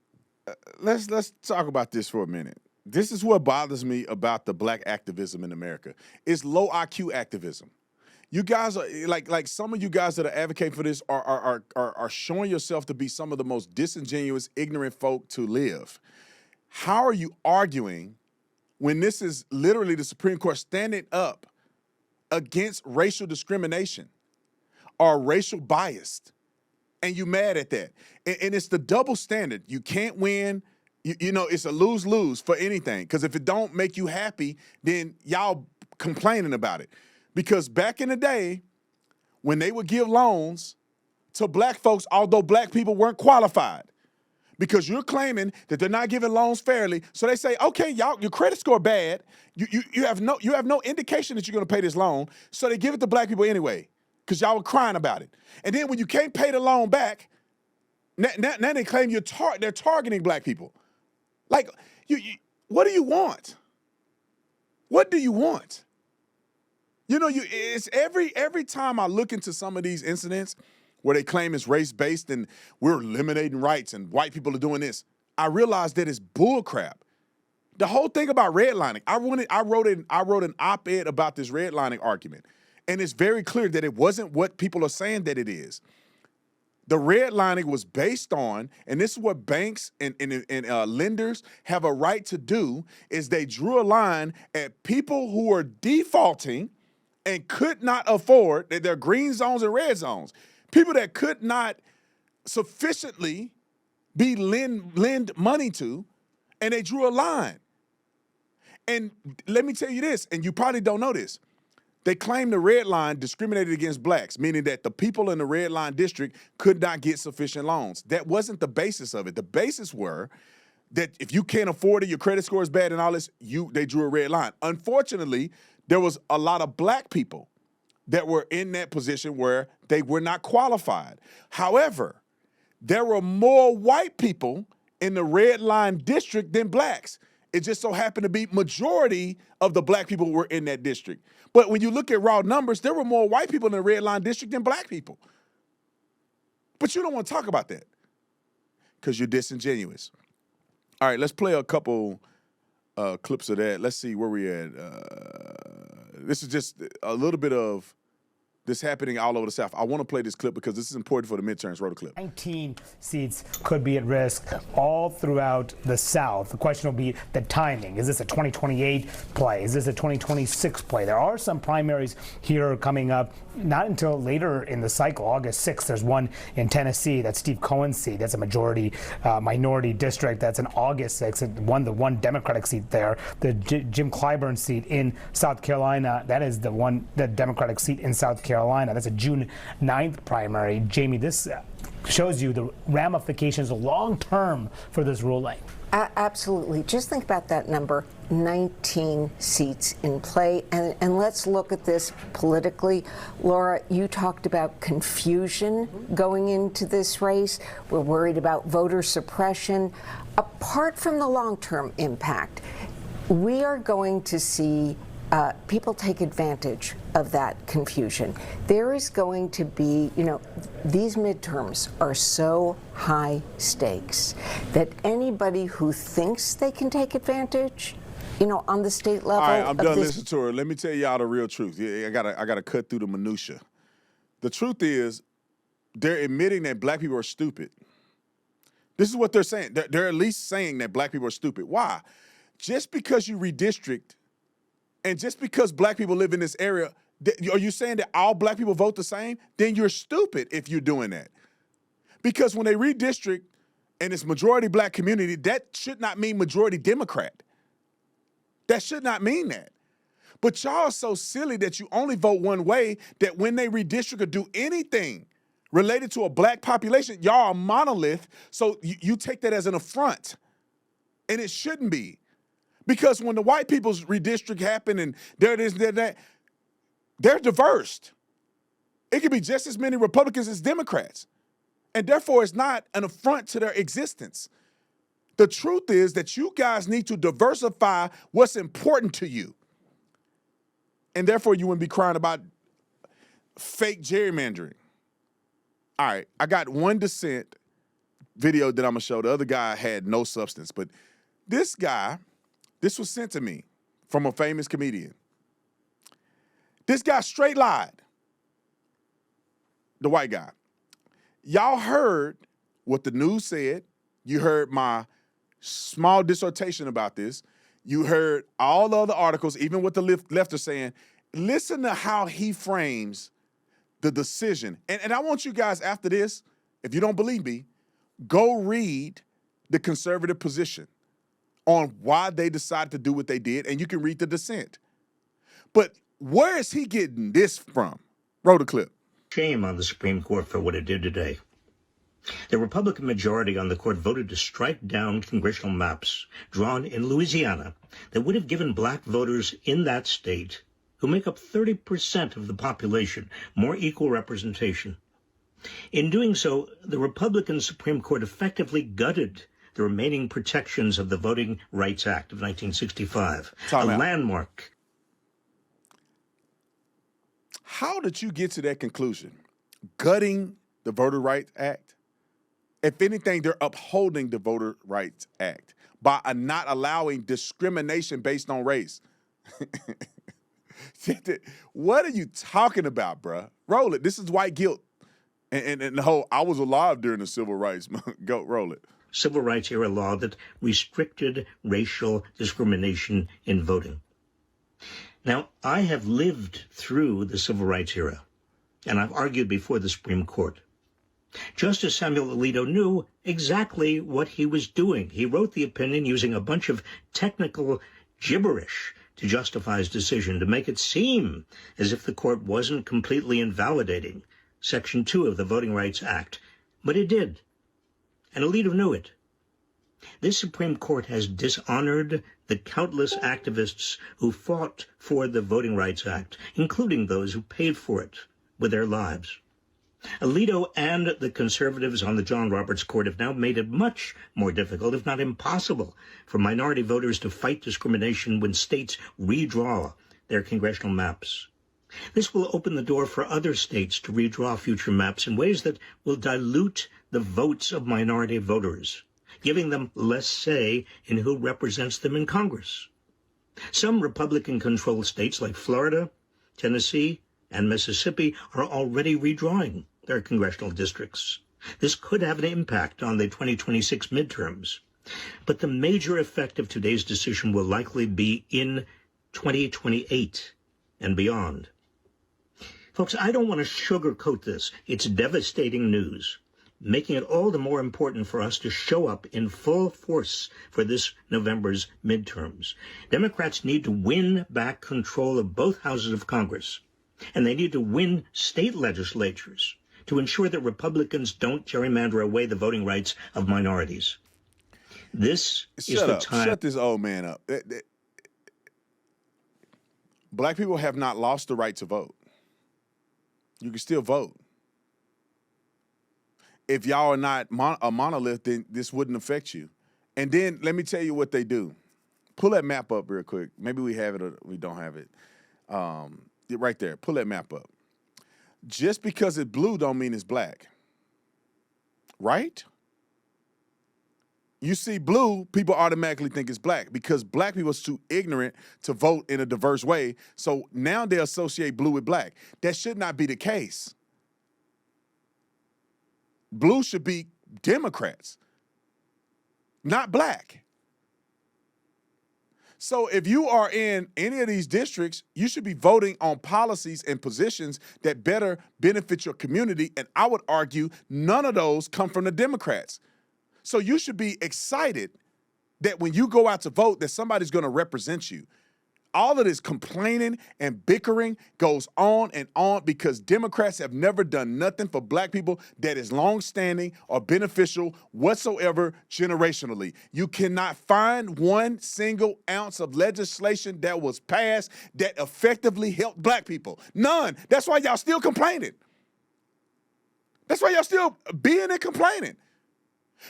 [SPEAKER 1] let's talk about this for a minute. This is what bothers me about the black activism in America. It's low IQ activism. You guys are like some of you guys that are advocating for this are showing yourself to be some of the most disingenuous, ignorant folk to live. How are you arguing when this is literally the Supreme Court standing up against racial discrimination or racial bias? And you mad at that. And it's the double standard. You can't win. You know, it's a lose-lose for anything. Because if it don't make you happy, then y'all complaining about it. Because back in the day, when they would give loans to black folks, although black people weren't qualified, because you're claiming that they're not giving loans fairly, so they say, okay, y'all, your credit score bad. You have no indication that you're going to pay this loan, so they give it to black people anyway, because y'all were crying about it. And then when you can't pay the loan back, now they claim they're targeting black people. Like, what do you want? What do you want? You know, it's every time I look into some of these incidents where they claim it's race-based and we're eliminating rights and white people are doing this, I realize that it's bull crap. The whole thing about redlining, I wrote an op-ed about this redlining argument, and it's very clear that it wasn't what people are saying that it is. the redlining was based on, and this is what banks and lenders have a right to do, is they drew a line at people who are defaulting and could not afford, they're green zones and red zones, people that could not sufficiently be lend money to, and they drew a line. And let me tell you this, and you probably don't know this. They claimed the red line discriminated against blacks, meaning that the people in the red line district could not get sufficient loans. That wasn't the basis of it. The basis were that if you can't afford it, your credit score is bad and all this, they drew a red line. Unfortunately, there was a lot of black people that were in that position where they were not qualified. However, there were more white people in the red line district than blacks. It just so happened to be majority of the black people were in that district. But when you look at raw numbers, there were more white people in the red line district than black people. But you don't want to talk about that because you're disingenuous. All right, let's play a couple clips of that. Let's see where we at. This is just a little bit of this happening all over the South. I want to play this clip because this is important for the midterms. Roll the clip.
[SPEAKER 18] 19 seats could be at risk all throughout the South. The question will be the timing. Is this a 2028 play? Is this a 2026 play? There are some primaries here coming up, not until later in the cycle, August 6th. There's one in Tennessee. That's Steve Cohen's seat. That's a majority minority district. That's in August 6th. The one Democratic seat there. The Jim Clyburn seat in South Carolina. That is the Democratic seat in South Carolina. That's a June 9th primary. Jamie, this shows you the ramifications long term for this ruling.
[SPEAKER 19] Absolutely. Just think about that number, 19 seats in play. And let's look at this politically. Laura, you talked about confusion going into this race. We're worried about voter suppression. Apart from the long-term impact, we are going to see people take advantage of that confusion. There is going to be, these midterms are so high stakes that anybody who thinks they can take advantage, on the state level.
[SPEAKER 1] All right, I'm done listening to her. Let me tell y'all the real truth. I gotta cut through the minutia. The truth is, they're admitting that black people are stupid. This is what they're saying. They're at least saying that black people are stupid. Why? Just because you redistrict and just because black people live in this area, are you saying that all black people vote the same? Then you're stupid if you're doing that. Because when they redistrict and it's majority black community, that should not mean majority Democrat. That should not mean that. But y'all are so silly that you only vote one way, that when they redistrict or do anything related to a black population, y'all are a monolith, so you take that as an affront. And it shouldn't be. Because when the white people's redistrict happen and there it is, that, they're diverse. It could be just as many Republicans as Democrats. And therefore, it's not an affront to their existence. The truth is that you guys need to diversify what's important to you. And therefore, you wouldn't be crying about fake gerrymandering. All right, I got one dissent video that I'm going to show. The other guy had no substance. But this guy, this was sent to me from a famous comedian. This guy straight lied. The white guy. Y'all heard what the news said. You heard my small dissertation about this. You heard all the other articles, even what the left are saying. Listen to how he frames the decision. And I want you guys, after this, if you don't believe me, go read the conservative position on why they decided to do what they did, and you can read the dissent. But where is he getting this from? Roll the clip.
[SPEAKER 20] Shame on the Supreme Court for what it did today. The Republican majority on the court voted to strike down congressional maps drawn in Louisiana that would have given black voters in that state, who make up 30% of the population, more equal representation. In doing so, the Republican Supreme Court effectively gutted the remaining protections of the Voting Rights Act of 1965, a landmark.
[SPEAKER 1] How did you get to that conclusion? Gutting the Voter Rights Act? If anything, they're upholding the Voter Rights Act by not allowing discrimination based on race. What are you talking about, bruh? Roll it. This is white guilt. And the whole, I was alive during the civil rights. Go, roll it.
[SPEAKER 20] Civil rights era law that restricted racial discrimination in voting. Now, I have lived through the civil rights era, and I've argued before the Supreme Court. Justice Samuel Alito knew exactly what he was doing. He wrote the opinion using a bunch of technical gibberish to justify his decision, to make it seem as if the court wasn't completely invalidating Section 2 of the Voting Rights Act. But it did. And Alito knew it. This Supreme Court has dishonored the countless activists who fought for the Voting Rights Act, including those who paid for it with their lives. Alito and the conservatives on the John Roberts Court have now made it much more difficult, if not impossible, for minority voters to fight discrimination when states redraw their congressional maps. This will open the door for other states to redraw future maps in ways that will dilute the votes of minority voters, giving them less say in who represents them in Congress. Some Republican-controlled states like Florida, Tennessee, and Mississippi are already redrawing their congressional districts. This could have an impact on the 2026 midterms. But the major effect of today's decision will likely be in 2028 and beyond. Folks, I don't want to sugarcoat this. It's devastating news, making it all the more important for us to show up in full force for this November's midterms. Democrats need to win back control of both houses of Congress, and they need to win state legislatures to ensure that Republicans don't gerrymander away the voting rights of minorities. This is the time.
[SPEAKER 1] Shut this old man up. Black people have not lost the right to vote. You can still vote. If y'all are not a monolith, then this wouldn't affect you. And then let me tell you what they do. Pull that map up real quick. Maybe we have it or we don't have it. Right there. Pull that map up. Just because it's blue don't mean it's black. Right? You see blue, people automatically think it's black because black people are too ignorant to vote in a diverse way. So now they associate blue with black. That should not be the case. Blue should be Democrats, not black. So if you are in any of these districts, you should be voting on policies and positions that better benefit your community. And I would argue none of those come from the Democrats. So you should be excited that when you go out to vote, that somebody's going to represent you. All of this complaining and bickering goes on and on because Democrats have never done nothing for black people that is longstanding or beneficial whatsoever generationally. You cannot find one single ounce of legislation that was passed that effectively helped black people. None. That's why y'all still complaining. That's why y'all still being and complaining.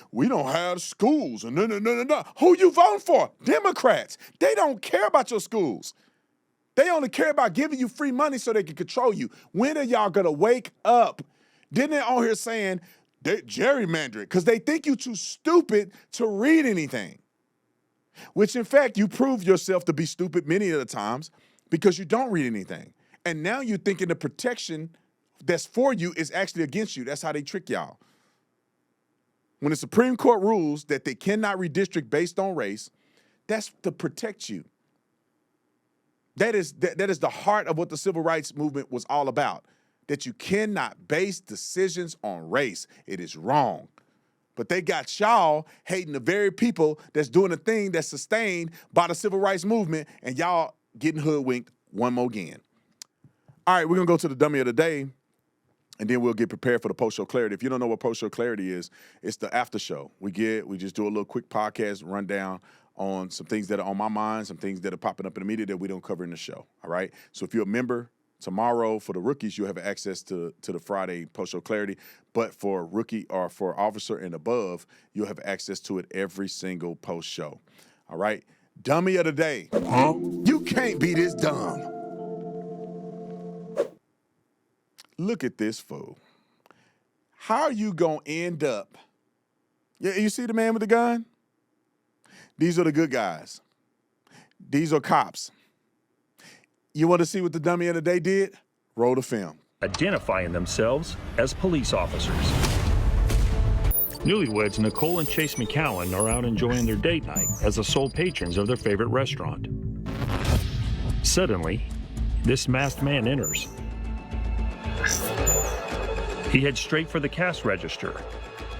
[SPEAKER 1] We don't have schools. No. Who you voting for? Democrats. They don't care about your schools. They only care about giving you free money so they can control you. When are y'all going to wake up? Then they're on here saying they're gerrymandering because they think you too stupid to read anything. Which, in fact, you prove yourself to be stupid many of the times because you don't read anything. And now you're thinking the protection that's for you is actually against you. That's how they trick y'all. When the Supreme Court rules that they cannot redistrict based on race, that's to protect you. That is the heart of what the civil rights movement was all about, that you cannot base decisions on race. It is wrong. But they got y'all hating the very people that's doing the thing that's sustained by the civil rights movement, and y'all getting hoodwinked one more again. All right, we're going to go to the dummy of the day. And then we'll get prepared for the post-show clarity. If you don't know what post-show clarity is, it's the after show. We just do a little quick podcast rundown on some things that are on my mind, some things that are popping up in the media that we don't cover in the show, all right? So if you're a member, tomorrow for the rookies, you'll have access to the Friday post-show clarity. But for rookie or for officer and above, you'll have access to it every single post-show, all right? Dummy of the day. Huh? You can't be this dumb. Look at this fool. How are you going to end up? Yeah, you see the man with the gun? These are the good guys. These are cops. You want to see what the dummy of the day did? Roll the film.
[SPEAKER 21] identifying themselves as police officers. Newlyweds Nicole and Chase McCowan are out enjoying their date night as the sole patrons of their favorite restaurant. Suddenly, this masked man enters. He heads straight for the cash register,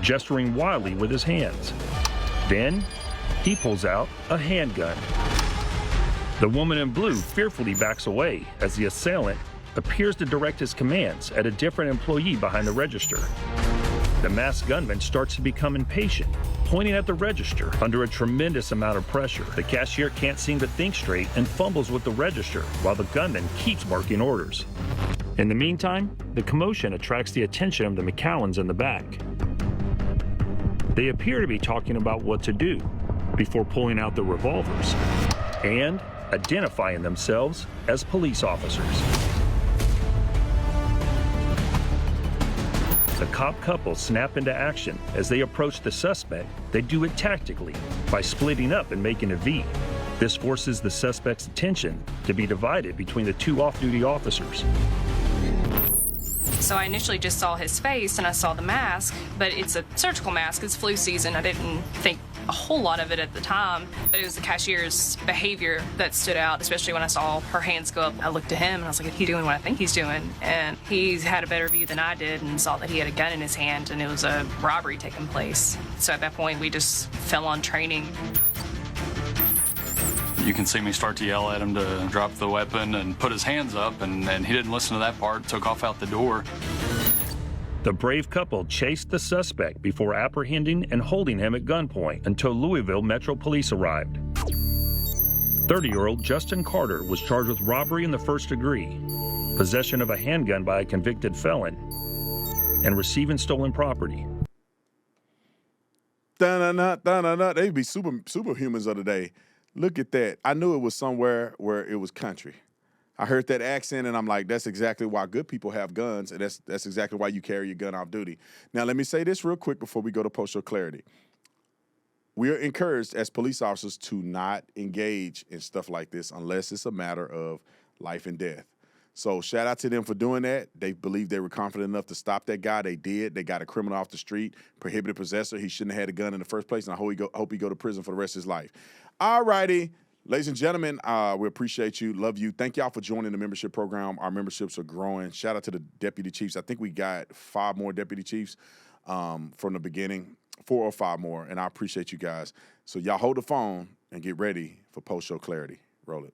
[SPEAKER 21] gesturing wildly with his hands. Then, he pulls out a handgun. The woman in blue fearfully backs away as the assailant appears to direct his commands at a different employee behind the register. The masked gunman starts to become impatient, pointing at the register under a tremendous amount of pressure. The cashier can't seem to think straight and fumbles with the register while the gunman keeps barking orders. In the meantime, the commotion attracts the attention of the McCowans in the back. They appear to be talking about what to do before pulling out their revolvers and identifying themselves as police officers. The cop couple snap into action. As they approach the suspect, they do it tactically by splitting up and making a V. This forces the suspect's attention to be divided between the two off-duty officers.
[SPEAKER 22] So I initially just saw his face and I saw the mask, but it's a surgical mask. It's flu season. I didn't think a whole lot of it at the time, but it was the cashier's behavior that stood out, especially when I saw her hands go up. I looked at him and I was like, is he doing what I think he's doing? And he's had a better view than I did and saw that he had a gun in his hand and it was a robbery taking place. So at that point, we just fell on training.
[SPEAKER 23] You can see me start to yell at him to drop the weapon and put his hands up, and he didn't listen to that part, took off out the door.
[SPEAKER 21] The brave couple chased the suspect before apprehending and holding him at gunpoint until Louisville Metro Police arrived. 30-year-old Justin Carter was charged with robbery in the first degree, possession of a handgun by a convicted felon, and receiving stolen property.
[SPEAKER 1] They'd be superhumans of the day. Look at that. I knew it was somewhere where it was country. I heard that accent, and I'm like, that's exactly why good people have guns, and that's exactly why you carry your gun off duty. Now, let me say this real quick before we go to postal clarity. We are encouraged as police officers to not engage in stuff like this unless it's a matter of life and death. So shout out to them for doing that. They believed they were confident enough to stop that guy. They did. They got a criminal off the street, prohibited possessor. He shouldn't have had a gun in the first place, and I hope he go to prison for the rest of his life. All righty. Ladies and gentlemen, we appreciate you, love you. Thank y'all for joining the membership program. Our memberships are growing. Shout out to the deputy chiefs. I think we got 5 more deputy chiefs from the beginning, 4 or 5 more, and I appreciate you guys. So y'all hold the phone and get ready for post-show clarity. Roll it.